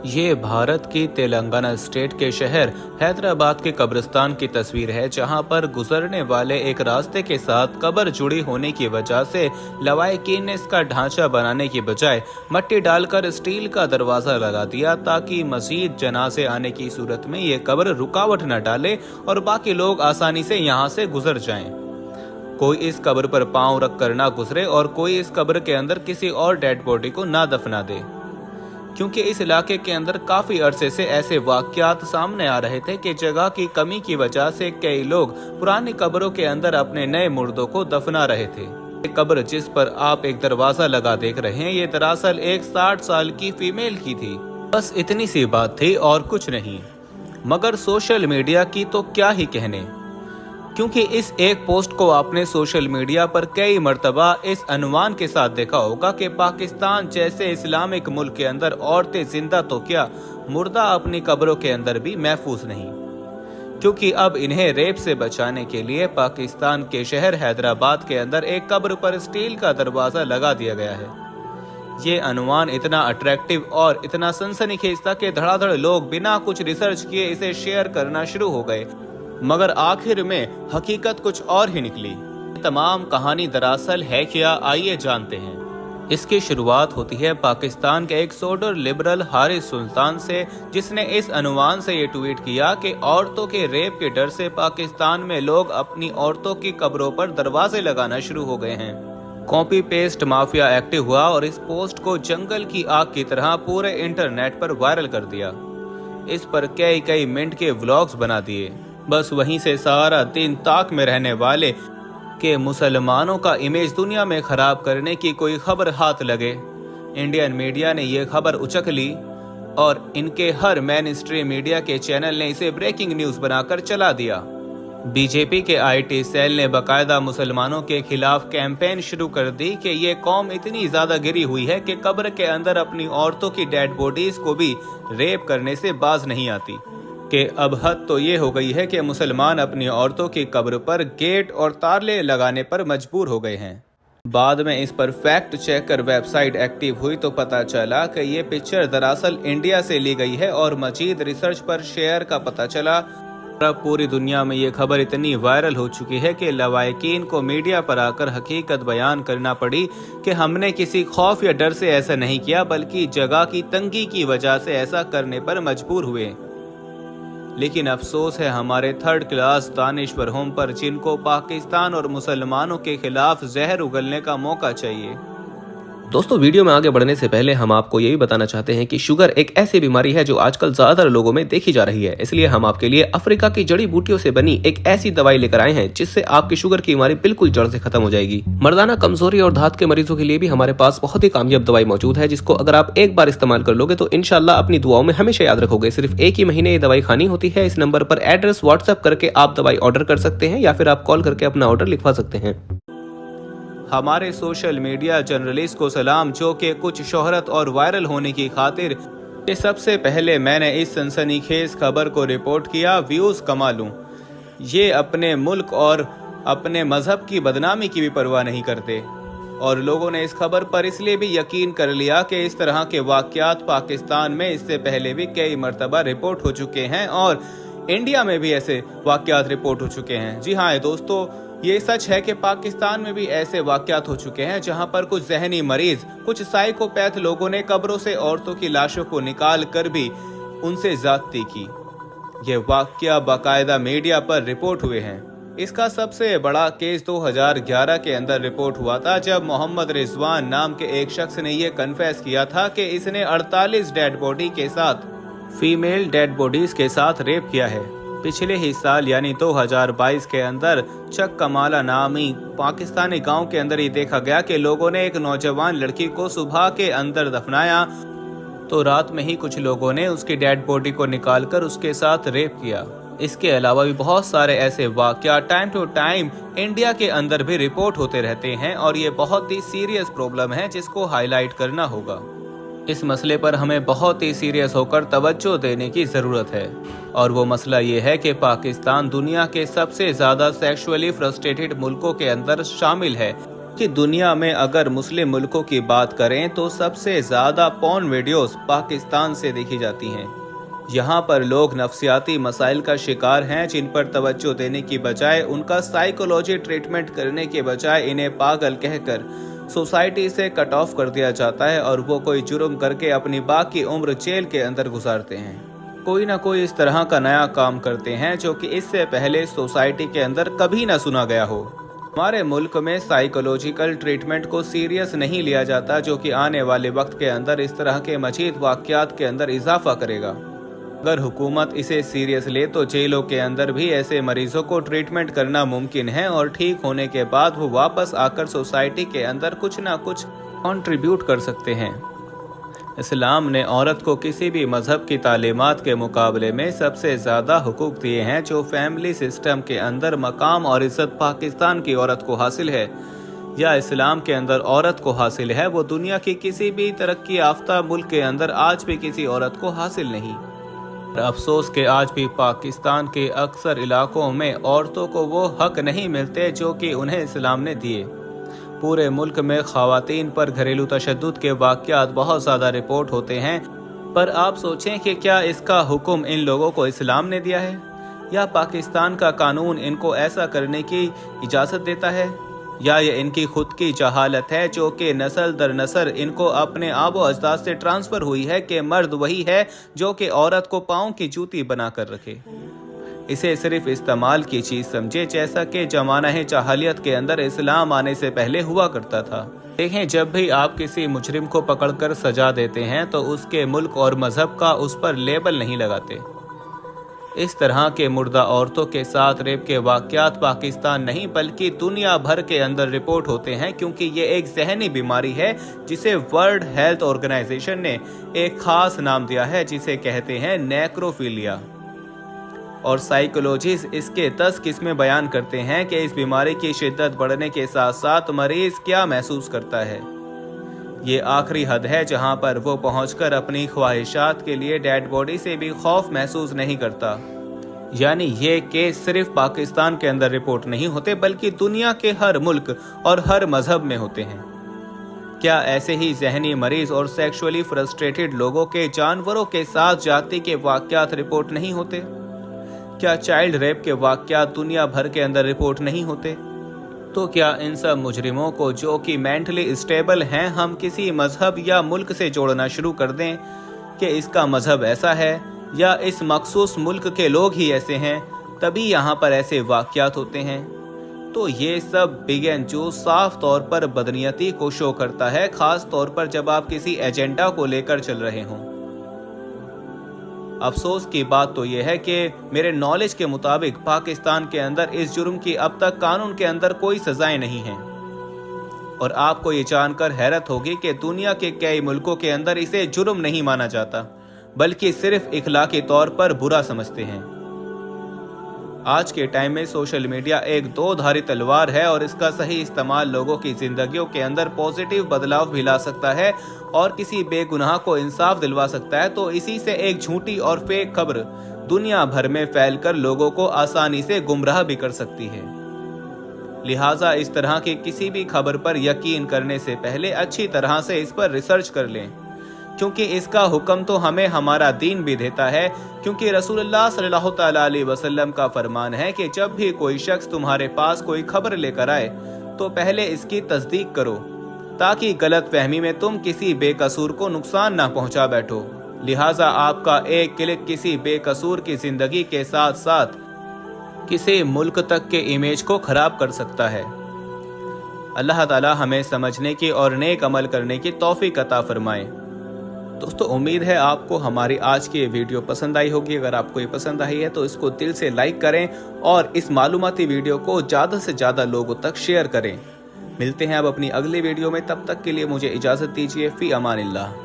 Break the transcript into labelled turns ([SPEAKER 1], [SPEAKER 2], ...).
[SPEAKER 1] ये भारत की तेलंगाना स्टेट के शहर हैदराबाद के कब्रिस्तान की तस्वीर है, जहां पर गुजरने वाले एक रास्ते के साथ कब्र जुड़ी होने की वजह से लवाहिकीन ने इसका ढांचा बनाने की बजाय मट्टी डालकर स्टील का दरवाजा लगा दिया, ताकि मजीद जनाजे आने की सूरत में ये कब्र रुकावट न डाले और बाकी लोग आसानी से यहाँ से गुजर जाएं। कोई इस कब्र पर पांव रख कर ना गुजरे और कोई इस कब्र के अंदर किसी और डेड बॉडी को ना दफना दे, क्योंकि इस इलाके के अंदर काफी अरसे से ऐसे वाकयात सामने आ रहे थे कि जगह की कमी की वजह से कई लोग पुरानी कब्रों के अंदर अपने नए मुर्दों को दफना रहे थे। ये कब्र जिस पर आप एक दरवाजा लगा देख रहे हैं, ये दरअसल एक 60 साल की फीमेल की थी। बस इतनी सी बात थी और कुछ नहीं। मगर सोशल मीडिया की तो क्या ही कहने, क्योंकि इस एक पोस्ट को आपने सोशल मीडिया पर कई मर्तबा इस अनुमान के साथ देखा होगा कि पाकिस्तान जैसे इस्लामिक मुल्क के अंदर औरतें जिंदा तो क्या, मुर्दा अपनी कब्रों के अंदर भी महफूज नहीं, क्योंकि अब इन्हें रेप से बचाने के लिए पाकिस्तान के शहर हैदराबाद के अंदर एक कब्र पर स्टील का दरवाजा लगा दिया गया है। ये अनुमान इतना अट्रैक्टिव और इतना सनसनीखेज था कि धड़ाधड़ लोग बिना कुछ रिसर्च किए इसे शेयर करना शुरू हो गए, मगर आखिर में हकीकत कुछ और ही निकली। तमाम कहानी दरअसल है क्या, आइए जानते हैं। इसकी शुरुआत होती है पाकिस्तान के एक सोडर लिबरल हारिस सुल्तान से, जिसने इस अनुमान से ये ट्वीट किया कि औरतों के रेप के डर से पाकिस्तान में लोग अपनी औरतों की कब्रों पर दरवाजे लगाना शुरू हो गए हैं। कॉपी पेस्ट माफिया एक्टिव हुआ और इस पोस्ट को जंगल की आग की तरह पूरे इंटरनेट पर वायरल कर दिया। इस पर कई मिनट के व्लॉग्स बना दिए। बस वहीं से सारा दिन ताक में रहने वाले के मुसलमानों का इमेज दुनिया में खराब करने की कोई खबर हाथ लगे, इंडियन मीडिया ने ये खबर उचक ली और इनके हर मेन स्ट्रीम मीडिया के चैनल ने इसे ब्रेकिंग न्यूज बनाकर चला दिया। बीजेपी के आईटी सेल ने बाकायदा मुसलमानों के खिलाफ कैंपेन शुरू कर दी कि ये कौम इतनी ज्यादा गिरी हुई है कि कब्र के अंदर अपनी औरतों की डेड बॉडीज को भी रेप करने से बाज नहीं आती, कि अब हद तो ये हो गई है कि मुसलमान अपनी औरतों की कब्र पर गेट और ताले लगाने पर मजबूर हो गए हैं। बाद में इस पर फैक्ट चेक कर वेबसाइट एक्टिव हुई तो पता चला कि ये पिक्चर दरअसल इंडिया से ली गई है और मजीद रिसर्च पर शेयर का पता चला। अब पूरी दुनिया में ये खबर इतनी वायरल हो चुकी है कि लवाहिकीन को मीडिया पर आकर हकीकत बयान करना पड़ी कि हमने किसी खौफ या डर से ऐसा नहीं किया, बल्कि जगह की तंगी की वजह से ऐसा करने पर मजबूर हुए। लेकिन अफसोस है हमारे थर्ड क्लास दानिश्वर होम पर, जिनको पाकिस्तान और मुसलमानों के खिलाफ जहर उगलने का मौका चाहिए।
[SPEAKER 2] दोस्तों, वीडियो में आगे बढ़ने से पहले हम आपको यही बताना चाहते हैं कि शुगर एक ऐसी बीमारी है जो आजकल ज्यादातर लोगों में देखी जा रही है। इसलिए हम आपके लिए अफ्रीका की जड़ी बूटियों से बनी एक ऐसी दवाई लेकर आए हैं जिससे आपकी शुगर की बीमारी बिल्कुल जड़ से खत्म हो जाएगी। मर्दाना कमजोरी और धात के मरीजों के लिए भी हमारे पास बहुत ही कामयाब दवाई मौजूद है, जिसको अगर आप एक बार इस्तेमाल कर लोगे तो इंशाल्लाह अपनी दुआओं में हमेशा याद रखोगे। सिर्फ एक ही महीने ये दवाई खानी होती है। इस नंबर पर एड्रेस व्हाट्सएप करके आप दवाई ऑर्डर कर सकते हैं या फिर आप कॉल करके अपना ऑर्डर लिखवा सकते हैं।
[SPEAKER 1] हमारे सोशल मीडिया जर्नलिस्ट को सलाम, जो कि कुछ शोहरत और वायरल होने की खातिर सबसे पहले मैंने इस सनसनीखेज खबर को रिपोर्ट किया, व्यूज कमा लूं। ये अपने मुल्क और अपने मजहब की बदनामी की भी परवाह नहीं करते और लोगों ने इस खबर पर इसलिए भी यकीन कर लिया कि इस तरह के वाकयात पाकिस्तान में इससे पहले भी कई मरतबा रिपोर्ट हो चुके हैं और इंडिया में भी ऐसे वाकयात रिपोर्ट हो चुके हैं। जी हाँ दोस्तों, ये सच है कि पाकिस्तान में भी ऐसे वाकयात हो चुके हैं जहां पर कुछ जहनी मरीज, कुछ साइकोपैथ लोगों ने कब्रों से औरतों की लाशों को निकाल कर भी उनसे ज्यादती की। ये वाकया बाकायदा मीडिया पर रिपोर्ट हुए हैं। इसका सबसे बड़ा केस 2011 के अंदर रिपोर्ट हुआ था, जब मोहम्मद रिजवान नाम के एक शख्स ने यह कन्फेस किया था कि इसने 48 डेड बॉडी के साथ, फीमेल डेड बॉडीज के साथ रेप किया है। पिछले ही साल यानी 2022 के अंदर चक कमाला नामी पाकिस्तानी गांव के अंदर ही देखा गया कि लोगों ने एक नौजवान लड़की को सुबह के अंदर दफनाया तो रात में ही कुछ लोगों ने उसकी डेड बॉडी को निकालकर उसके साथ रेप किया। इसके अलावा भी बहुत सारे ऐसे वाकयात टाइम टू टाइम इंडिया के अंदर भी रिपोर्ट होते रहते हैं और ये बहुत ही सीरियस प्रॉब्लम है जिसको हाईलाइट करना होगा। इस मसले पर हमें बहुत ही सीरियस होकर तवज्जो देने की ज़रूरत है और वो मसला ये है कि पाकिस्तान दुनिया के सबसे ज़्यादा सेक्सुअली फ्रस्ट्रेटेड मुल्कों के अंदर शामिल है कि दुनिया में अगर मुस्लिम मुल्कों की बात करें तो सबसे ज़्यादा पॉर्न वीडियोस पाकिस्तान से देखी जाती हैं। यहाँ पर लोग नफ्सियाती मसाइल का शिकार हैं, जिन पर तवज्जो देने की बजाय, उनका साइकोलॉजी ट्रीटमेंट करने के बजाय इन्हें पागल कहकर सोसाइटी से कट ऑफ कर दिया जाता है और वो कोई जुर्म करके अपनी बाकी उम्र जेल के अंदर गुजारते हैं। कोई ना कोई इस तरह का नया काम करते हैं जो कि इससे पहले सोसाइटी के अंदर कभी ना सुना गया हो। हमारे मुल्क में साइकोलॉजिकल ट्रीटमेंट को सीरियस नहीं लिया जाता, जो कि आने वाले वक्त के अंदर इस तरह के मजीद वाक़यात के अंदर इजाफा करेगा। अगर हुकूमत इसे सीरियस ले तो जेलों के अंदर भी ऐसे मरीजों को ट्रीटमेंट करना मुमकिन है और ठीक होने के बाद वो वापस आकर सोसाइटी के अंदर कुछ ना कुछ कंट्रीब्यूट कर सकते हैं। इस्लाम ने औरत को किसी भी मजहब की तालीमात के मुकाबले में सबसे ज़्यादा हुकूक दिए हैं। जो फैमिली सिस्टम के अंदर मकाम और इज्जत पाकिस्तान की औरत को हासिल है या इस्लाम के अंदर औरत को हासिल है, वो दुनिया की किसी भी तरक्की याफ्ता मुल्क के अंदर आज भी किसी औरत को हासिल नहीं। अफसोस कि आज भी पाकिस्तान के अक्सर इलाकों में औरतों को वो हक नहीं मिलते जो कि उन्हें इस्लाम ने दिए। पूरे मुल्क में ख़वातीन पर घरेलू तशद्दुद के वाक़यात बहुत ज़्यादा रिपोर्ट होते हैं, पर आप सोचें कि क्या इसका हुक्म इन लोगों को इस्लाम ने दिया है या पाकिस्तान का कानून इनको ऐसा करने की इजाज़त देता है, या ये इनकी खुद की जहालत है जो कि नस्ल दर नस्ल इनको अपने आबो अजदाद से ट्रांसफ़र हुई है कि मर्द वही है जो कि औरत को पाँव की जूती बना कर रखे। इसे सिर्फ इस्तेमाल की चीज़ समझे, जैसा कि ज़माना जहालियत के अंदर इस्लाम आने से पहले हुआ करता था। देखें, जब भी आप किसी मुजरिम को पकड़कर सजा देते हैं तो उसके मुल्क और मज़हब का उस पर लेबल नहीं लगाते। इस तरह के मुर्दा औरतों के साथ रेप के वाक़यात पाकिस्तान नहीं बल्कि दुनिया भर के अंदर रिपोर्ट होते हैं, क्योंकि ये एक जहनी बीमारी है जिसे वर्ल्ड हेल्थ ऑर्गेनाइजेशन ने एक ख़ास नाम दिया है, जिसे कहते हैं नेक्रोफिलिया। और साइकोलॉजिस्ट इसके 10 किस्में बयान करते हैं कि इस बीमारी की शिद्दत बढ़ने के साथ साथ मरीज़ क्या महसूस करता है। ये आखिरी हद है जहां पर वो पहुंचकर अपनी ख्वाहिशात के लिए डेड बॉडी से भी खौफ महसूस नहीं करता। यानी ये केस सिर्फ पाकिस्तान के अंदर रिपोर्ट नहीं होते बल्कि दुनिया के हर मुल्क और हर मजहब में होते हैं। क्या ऐसे ही जहनी मरीज और सेक्सुअली फ्रस्ट्रेटेड लोगों के जानवरों के साथ जाति के वाक़यात रिपोर्ट नहीं होते? क्या चाइल्ड रेप के वाक़यात दुनिया भर के अंदर रिपोर्ट नहीं होते? तो क्या इन सब मुजरिमों को जो कि मेंटली स्टेबल हैं हम किसी मजहब या मुल्क से जोड़ना शुरू कर दें कि इसका मजहब ऐसा है या इस मखसूस मुल्क के लोग ही ऐसे हैं, तभी यहाँ पर ऐसे वाक़यात होते हैं? तो ये सब बिग एंड जो साफ तौर पर बदनीयती को शो करता है, ख़ास तौर पर जब आप किसी एजेंडा को लेकर चल रहे हों। अफसोस की बात तो यह है कि मेरे नॉलेज के मुताबिक पाकिस्तान के अंदर इस जुर्म की अब तक कानून के अंदर कोई सजाएं नहीं हैं। और आपको ये जानकर हैरत होगी कि दुनिया के कई मुल्कों के अंदर इसे जुर्म नहीं माना जाता बल्कि सिर्फ इखलाकी तौर पर बुरा समझते हैं। आज के टाइम में सोशल मीडिया एक दो धारी तलवार है और इसका सही इस्तेमाल लोगों की जिंदगियों के अंदर पॉजिटिव बदलाव भी ला सकता है और किसी बेगुनाह को इंसाफ दिलवा सकता है। तो इसी से एक झूठी और फेक खबर दुनिया भर में फैलकर लोगों को आसानी से गुमराह भी कर सकती है। लिहाजा इस तरह की किसी भी खबर पर यकीन करने से पहले अच्छी तरह से इस पर रिसर्च कर लें, क्योंकि इसका हुक्म तो हमें हमारा दीन भी देता है। क्योंकि रसूलुल्लाह सल्लल्लाहु अलैहि वसल्लम का फरमान है कि जब भी कोई शख्स तुम्हारे पास कोई खबर लेकर आए तो पहले इसकी तस्दीक करो, ताकि गलत फहमी में तुम किसी बेकसूर को नुकसान ना पहुंचा बैठो। लिहाजा आपका एक क्लिक किसी बेकसूर की जिंदगी के साथ साथ किसी मुल्क तक के इमेज को खराब कर सकता है। अल्लाह ताला हमें समझने की और नेक अमल करने की तौफीक अता फरमाए। दोस्तों, उम्मीद है आपको हमारी आज की ये वीडियो पसंद आई होगी। अगर आपको ये पसंद आई है तो इसको दिल से लाइक करें और इस मालूमाती वीडियो को ज़्यादा से ज़्यादा लोगों तक शेयर करें। मिलते हैं अब अपनी अगली वीडियो में, तब तक के लिए मुझे इजाज़त दीजिए। फ़ी अमानिल्लाह।